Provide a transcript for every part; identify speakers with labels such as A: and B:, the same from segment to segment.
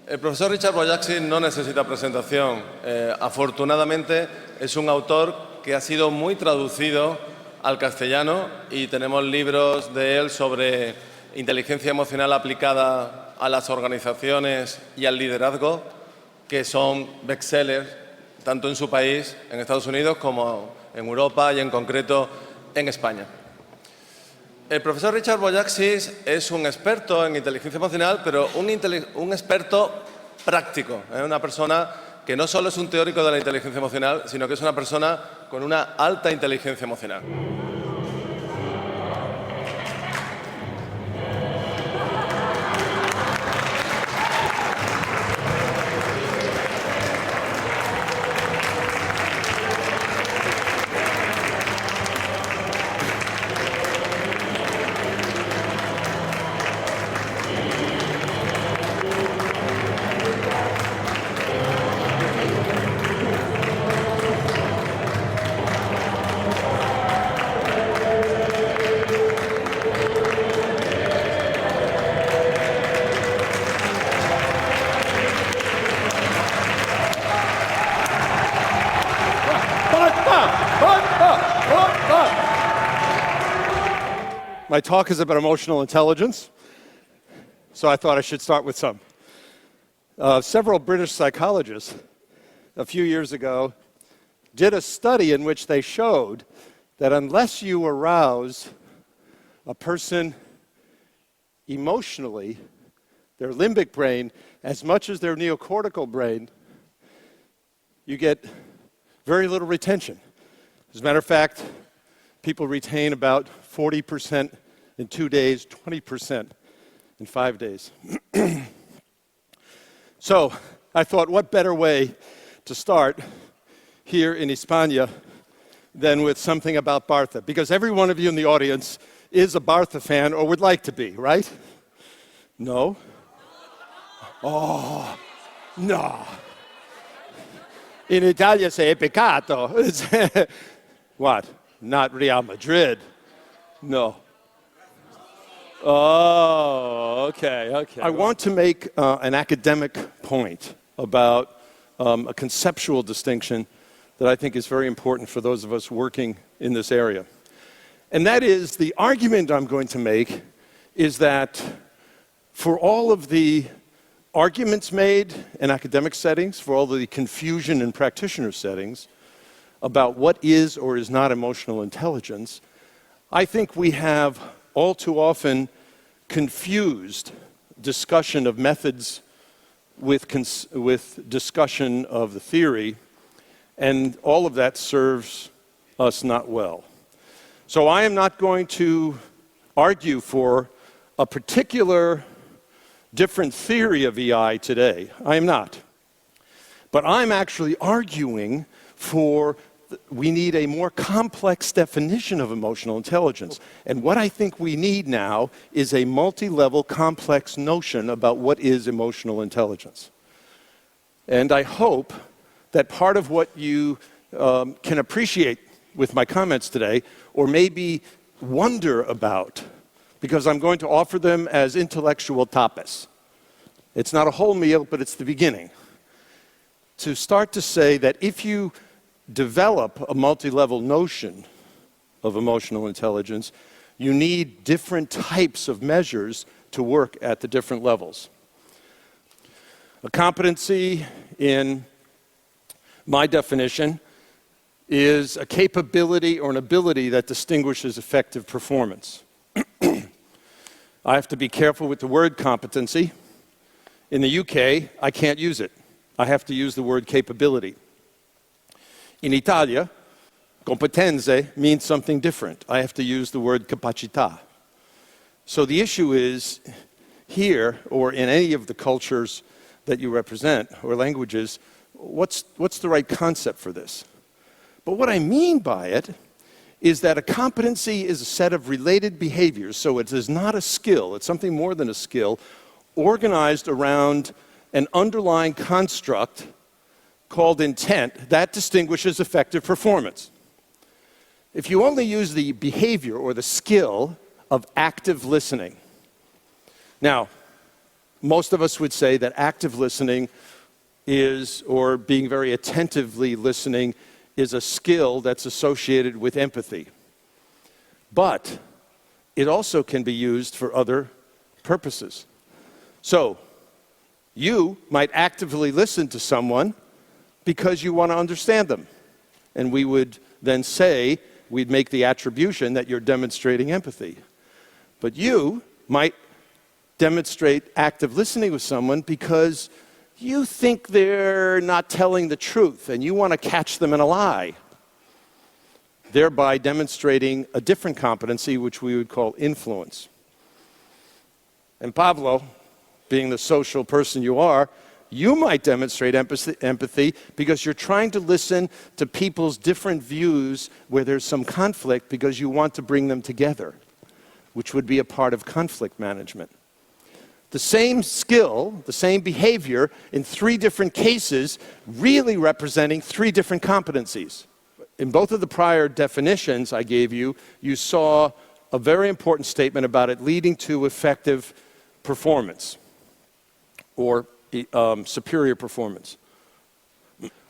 A: El profesor Richard Boyatzis no necesita presentación. Afortunadamente es un autor que ha sido muy traducido al castellano y tenemos libros de él sobre inteligencia emocional aplicada a las organizaciones y al liderazgo, que son bestsellers tanto en su país, en Estados Unidos, como en Europa y en concreto en España. El profesor Richard Boyatzis es un experto en inteligencia emocional, pero un experto práctico. Es una persona que no solo es un teórico de la inteligencia emocional, sino que es una persona con una alta inteligencia emocional.
B: My talk is about emotional intelligence, so I thought I should start with some. Several British psychologists a few years ago did a study in which they showed that unless you arouse a person emotionally, their limbic brain, as much as their neocortical brain, you get very little retention. As a matter of fact, people retain about 40% in 2 days, 20% in 5 days. So I thought, what better way to start here in España than with something about Bartha? Because every one of you in the audience is a Bartha fan or would like to be, right? No? Oh, no. In Italia say peccato. What? Not Real Madrid. No. Oh, okay. I want to make an academic point about a conceptual distinction that I think is very important for those of us working in this area. And that is, the argument I'm going to make is that for all of the arguments made in academic settings, for all the confusion in practitioner settings about what is or is not emotional intelligence, I think we have all too often confused discussion of methods with discussion of the theory, and all of that serves us not well. So I am not going to argue for a particular different theory of EI today. I am not. But I'm actually arguing for we need a more complex definition of emotional intelligence. And what I think we need now is a multi-level complex notion about what is emotional intelligence. And I hope that part of what you can appreciate with my comments today, or maybe wonder about, because I'm going to offer them as intellectual tapas. It's not a whole meal, but it's the beginning. To start to say that if you develop a multi-level notion of emotional intelligence, you need different types of measures to work at the different levels. A competency, in my definition, is a capability or an ability that distinguishes effective performance. I have to be careful with the word competency. In the UK, I can't use it. I have to use the word capability. In Italia, competenze means something different. I have to use the word capacità. So the issue is, here, or in any of the cultures that you represent, or languages, what's the right concept for this? But what I mean by it is that a competency is a set of related behaviors, so it is not a skill, it's something more than a skill, organized around an underlying construct called intent that distinguishes effective performance. If you only use the behavior or the skill of active listening. Now, most of us would say that active listening is, or being very attentively listening, is a skill that's associated with empathy. But it also can be used for other purposes. So, you might actively listen to someone because you want to understand them. And we would then say, we'd make the attribution that you're demonstrating empathy. But you might demonstrate active listening with someone because you think they're not telling the truth and you want to catch them in a lie, thereby demonstrating a different competency, which we would call influence. And Pablo, being the social person you are, you might demonstrate empathy because you're trying to listen to people's different views where there's some conflict because you want to bring them together, which would be a part of conflict management. The same skill, the same behavior in 3 different cases, really representing 3 different competencies. In both of the prior definitions I gave you, you saw a very important statement about it leading to effective performance or superior performance.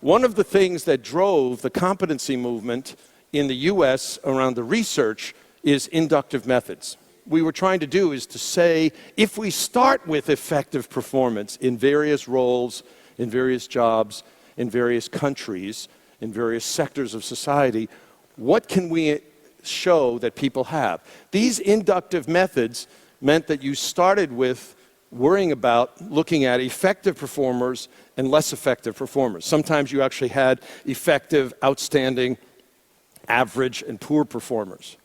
B: One of the things that drove the competency movement in the US around the research is inductive methods. We were trying to do is to say, if we start with effective performance in various roles, in various jobs, in various countries, in various sectors of society, what can we show that people have? These inductive methods meant that you started with worrying about looking at effective performers and less effective performers. Sometimes you actually had effective, outstanding, average, and poor performers.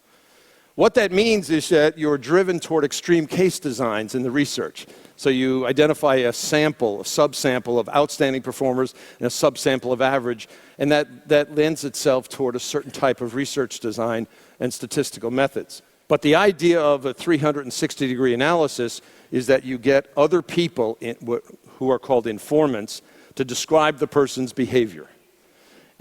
B: What that means is that you're driven toward extreme case designs in the research. So you identify a sample, a subsample of outstanding performers and a subsample of average, and that lends itself toward a certain type of research design and statistical methods. But the idea of a 360-degree analysis is that you get other people who are called informants to describe the person's behavior.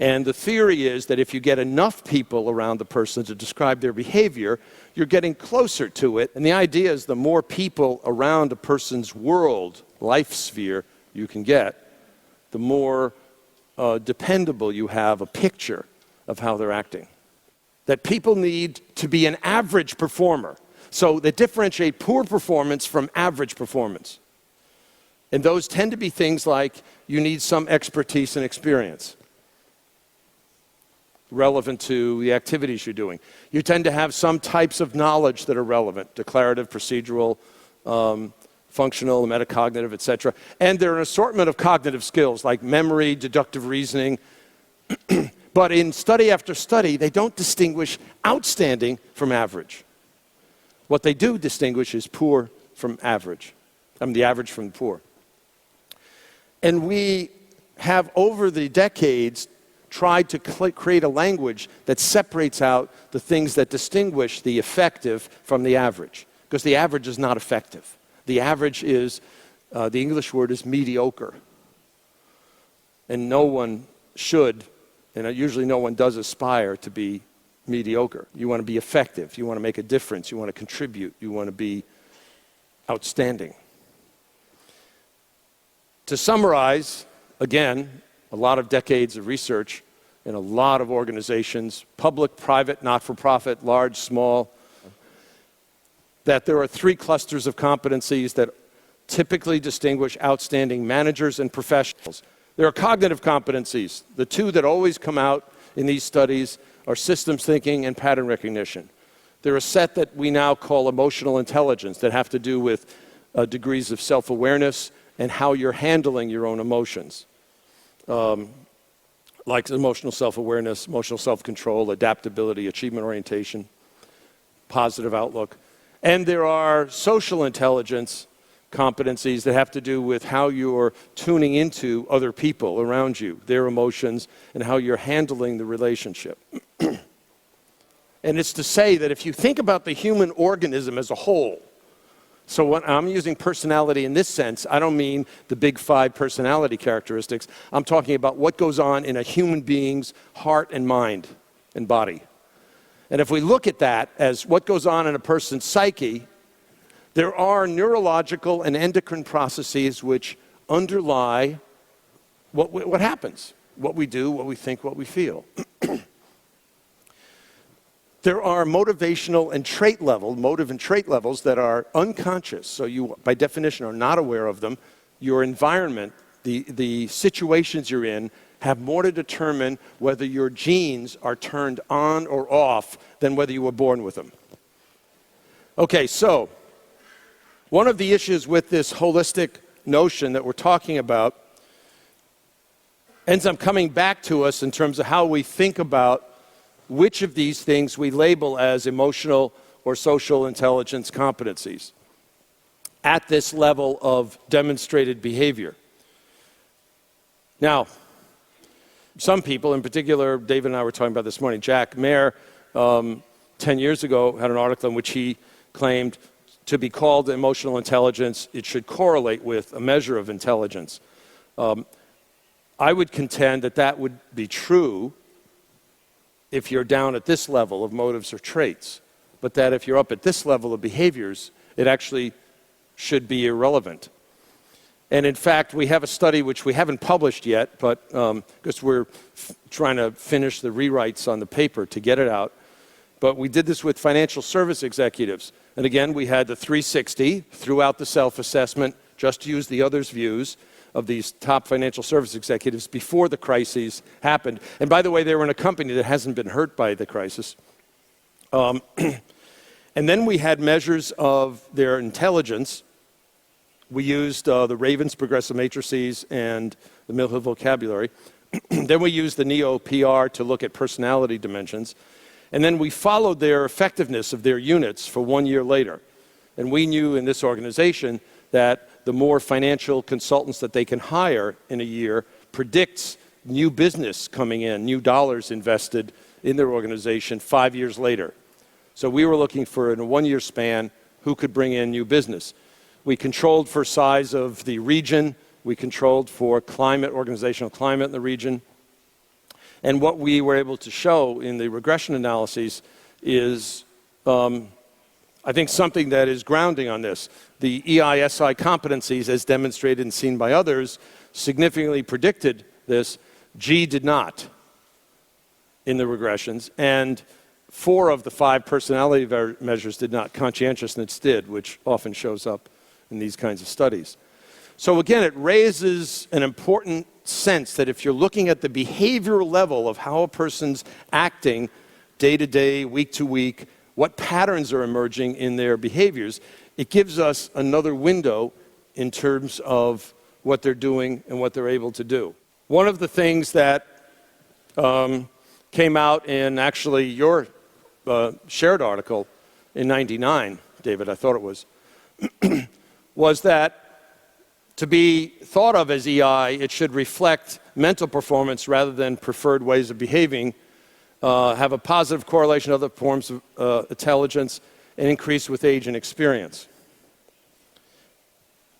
B: And the theory is that if you get enough people around the person to describe their behavior, you're getting closer to it. And the idea is the more people around a person's world, life sphere, you can get, the more dependable you have a picture of how they're acting. That people need to be an average performer. So they differentiate poor performance from average performance. And those tend to be things like you need some expertise and experience relevant to the activities you're doing. You tend to have some types of knowledge that are relevant, declarative, procedural, functional, metacognitive, etc. And there are an assortment of cognitive skills like memory, deductive reasoning. But in study after study, they don't distinguish outstanding from average. What they do distinguish is poor from average. The average from the poor. And we have, over the decades, tried to create a language that separates out the things that distinguish the effective from the average. Because the average is not effective. The average is, the English word is mediocre. And no one should, and usually no one does aspire to be mediocre. You want to be effective. You want to make a difference. You want to contribute. You want to be outstanding. To summarize, again, a lot of decades of research in a lot of organizations, public, private, not-for-profit, large, small, that there are 3 clusters of competencies that typically distinguish outstanding managers and professionals. There are cognitive competencies. The 2 that always come out in these studies are systems thinking and pattern recognition. There are a set that we now call emotional intelligence that have to do with degrees of self-awareness and how you're handling your own emotions. Like emotional self-awareness, emotional self-control, adaptability, achievement orientation, positive outlook. And there are social intelligence competencies that have to do with how you're tuning into other people around you, their emotions, and how you're handling the relationship. And it's to say that if you think about the human organism as a whole, so when I'm using personality in this sense, I don't mean the big 5 personality characteristics. I'm talking about what goes on in a human being's heart and mind and body. And if we look at that as what goes on in a person's psyche, There are neurological and endocrine processes which underlie what happens, what we do, what we think, what we feel. There are motivational and trait motive and trait levels that are unconscious, so you, by definition, are not aware of them. Your environment, the situations you're in, have more to determine whether your genes are turned on or off than whether you were born with them. Okay, so one of the issues with this holistic notion that we're talking about ends up coming back to us in terms of how we think about which of these things we label as emotional or social intelligence competencies at this level of demonstrated behavior. Now, some people, in particular, David and I were talking about this morning, Jack Mayer, 10 years ago, had an article in which he claimed to be called emotional intelligence, it should correlate with a measure of intelligence. I would contend that that would be true if you're down at this level of motives or traits, but that if you're up at this level of behaviors, it actually should be irrelevant. And in fact, we have a study which we haven't published yet, but because we're trying to finish the rewrites on the paper to get it out. But we did this with financial service executives. And again, we had the 360 throughout the self-assessment, just to use the others' views of these top financial service executives before the crises happened. And by the way, they were in a company that hasn't been hurt by the crisis. And then we had measures of their intelligence. We used the Raven's progressive matrices and the Mill Hill vocabulary. Then we used the Neo-PR to look at personality dimensions. And then we followed their effectiveness of their units for 1 year later. And we knew in this organization that the more financial consultants that they can hire in a year predicts new business coming in, new dollars invested in their organization 5 years later. So we were looking for, in a 1 year span, who could bring in new business. We controlled for size of the region. We controlled for climate, organizational climate in the region. And what we were able to show in the regression analyses is, I think, something that is grounding on this. The EI-SI competencies, as demonstrated and seen by others, significantly predicted this. G did not in the regressions. And 4 of the 5 personality measures did not. Conscientiousness did, which often shows up in these kinds of studies. So again, it raises an important sense that if you're looking at the behavioral level of how a person's acting day to day, week to week, what patterns are emerging in their behaviors, it gives us another window in terms of what they're doing and what they're able to do. One of the things that came out in actually your shared article in '99, David, I thought it was, was that to be thought of as EI, it should reflect mental performance rather than preferred ways of behaving, have a positive correlation with other forms of intelligence, and increase with age and experience.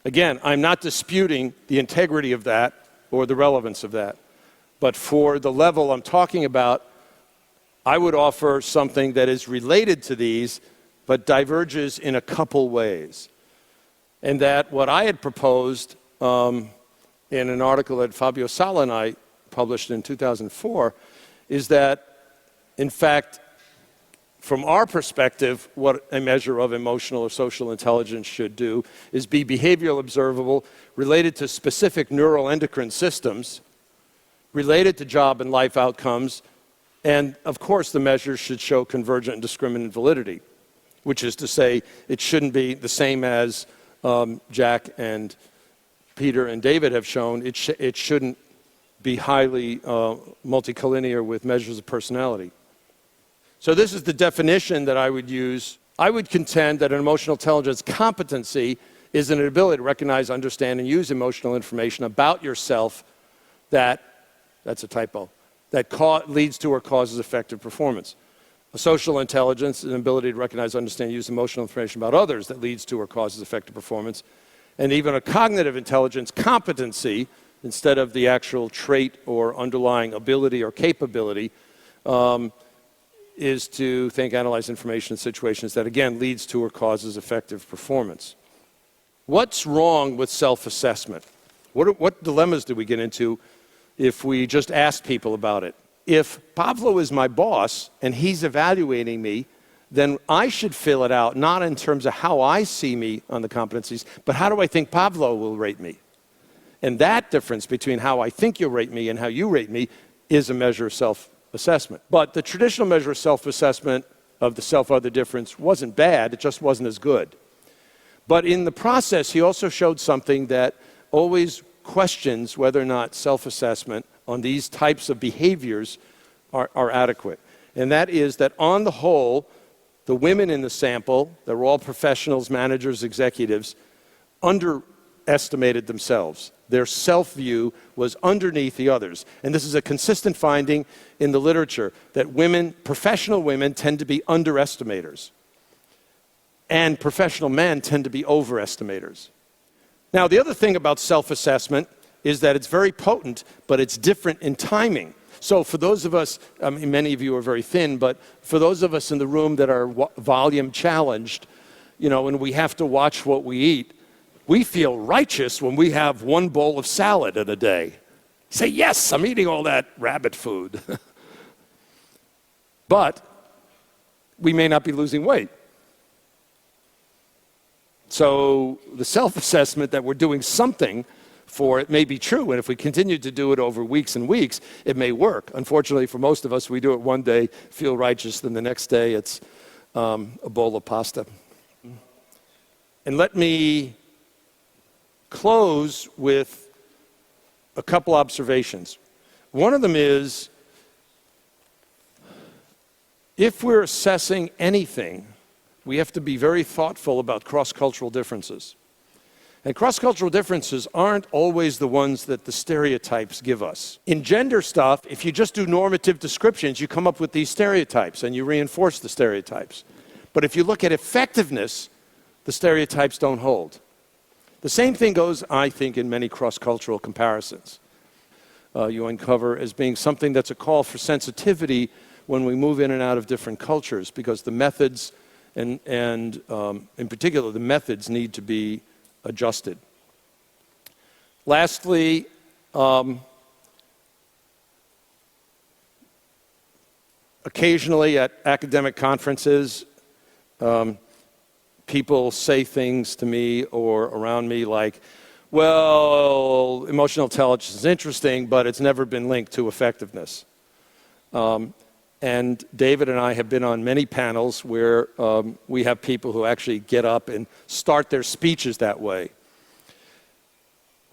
B: Again, I'm not disputing the integrity of that or the relevance of that. But for the level I'm talking about, I would offer something that is related to these, but diverges in a couple ways. And that what I had proposed in an article that Fabio Sala and I published in 2004 is that, in fact, from our perspective, what a measure of emotional or social intelligence should do is be behavioral observable, related to specific neuroendocrine systems, related to job and life outcomes, and of course the measures should show convergent and discriminant validity, which is to say it shouldn't be the same as Jack and Peter and David have shown. It shouldn't be highly multicollinear with measures of personality. So this is the definition that I would use. I would contend that an emotional intelligence competency is an ability to recognize, understand, and use emotional information about yourself that's a typo, that leads to or causes effective performance. A social intelligence is an ability to recognize, understand, and use emotional information about others that leads to or causes effective performance. And even a cognitive intelligence competency, instead of the actual trait or underlying ability or capability, is to think, analyze information in situations that, again, leads to or causes effective performance. What's wrong with self-assessment? What dilemmas do we get into if we just ask people about it? If Pavlo is my boss and he's evaluating me, then I should fill it out, not in terms of how I see me on the competencies, but how do I think Pavlo will rate me? And that difference between how I think you'll rate me and how you rate me is a measure of self-assessment. But the traditional measure of self-assessment of the self-other difference wasn't bad, it just wasn't as good. But in the process, he also showed something that always questions whether or not self-assessment on these types of behaviors are adequate. And that is that on the whole, the women in the sample, that were all professionals, managers, executives, underestimated themselves. Their self-view was underneath the others. And this is a consistent finding in the literature, that women, professional women, tend to be underestimators. And professional men tend to be overestimators. Now, the other thing about self-assessment is that it's very potent, but it's different in timing. So for those of us, I mean, many of you are very thin, but for those of us in the room that are volume challenged, you know, and we have to watch what we eat, we feel righteous when we have one bowl of salad in a day. Say, yes, I'm eating all that rabbit food. But we may not be losing weight. So the self-assessment that we're doing something for it may be true, and if we continue to do it over weeks and weeks, it may work. Unfortunately, for most of us, we do it one day, feel righteous, then the next day it's a bowl of pasta. And let me close with a couple observations. One of them is, if we're assessing anything, we have to be very thoughtful about cross-cultural differences. And cross-cultural differences aren't always the ones that the stereotypes give us. In gender stuff, if you just do normative descriptions, you come up with these stereotypes and you reinforce the stereotypes. But if you look at effectiveness, the stereotypes don't hold. The same thing goes, I think, in many cross-cultural comparisons. You uncover as being something that's a call for sensitivity when we move in and out of different cultures, because the methods and in particular, the methods need to be adjusted. Lastly, occasionally at academic conferences, people say things to me or around me like, well, emotional intelligence is interesting, but it's never been linked to effectiveness. And David and I have been on many panels where we have people who actually get up and start their speeches that way.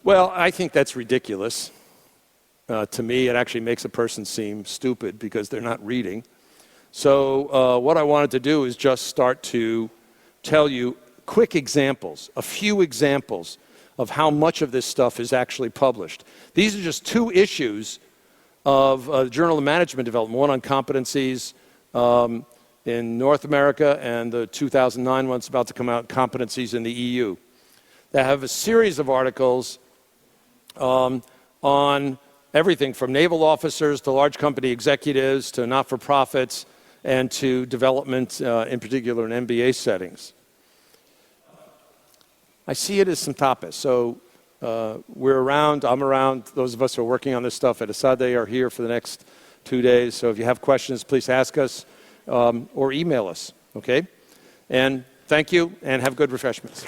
B: Well, I think that's ridiculous. To me, it actually makes a person seem stupid because they're not reading. So what I wanted to do is just start to tell you quick examples, a few examples of how much of this stuff is actually published. These are just two issues of the Journal of Management Development, one on competencies in North America, and the 2009 one's about to come out, competencies in the EU. They have a series of articles on everything from naval officers to large company executives to not-for-profits and to development, in particular in MBA settings. I see it as syntopis. So we're around, I'm around, those of us who are working on this stuff at Asade are here for the next 2 days. So if you have questions, please ask us or email us, okay? And thank you, and have good refreshments.